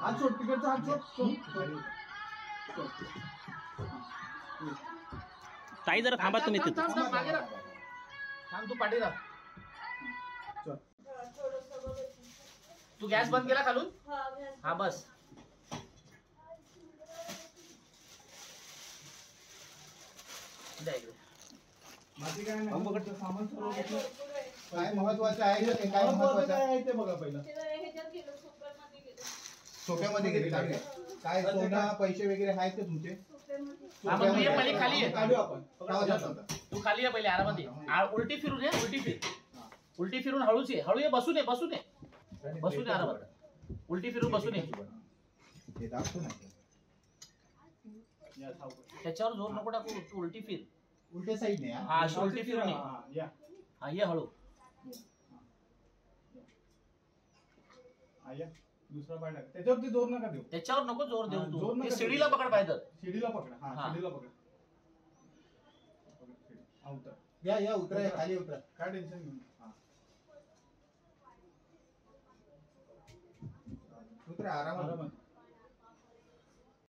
हात सोड तिकडचा हात सोड. ताई जरा थांबा तुम्ही तिथे. थांब तू पाठी राह. तू गॅस बंद केला खालून. हा बस. माझी काय नाही सामान सर्व काय महत्वाचं आहे ते काय महत्वाचं आहे ते बघा पहिलं. सोप्यामध्ये घेतले काय सोनं पैसे वगैरे आहेत ते तुमचे. तू ये पहिले खाली ये. काढू आपण. तू खाली ये पहिले आरामात ये. उलटी फिरून ये. उलटी फिर. उलटी फिरून हळूच ये. हळू ये. बसून ये. बसून ये. बसून ये आरामात. उलटी फिरून बसून ये. हे दाखवतो ना त्याच्यावर जोर नको टाकू. तू उलटी फिर. उलटे साईड ने. हा उलटी फिरून ये. हा ये हळू. दुसरा पाय टाक. त्याच्यावरती जोर नका देऊ. त्याच्यावर नको जोर देऊ तू. जोर नका शिडीला पकड पाहिजे. शिडीला पकड. हा शिडीला पकड. उतर. या उतरा खाली उतरा. काय टेन्शन घेऊ. उतरा आरामात.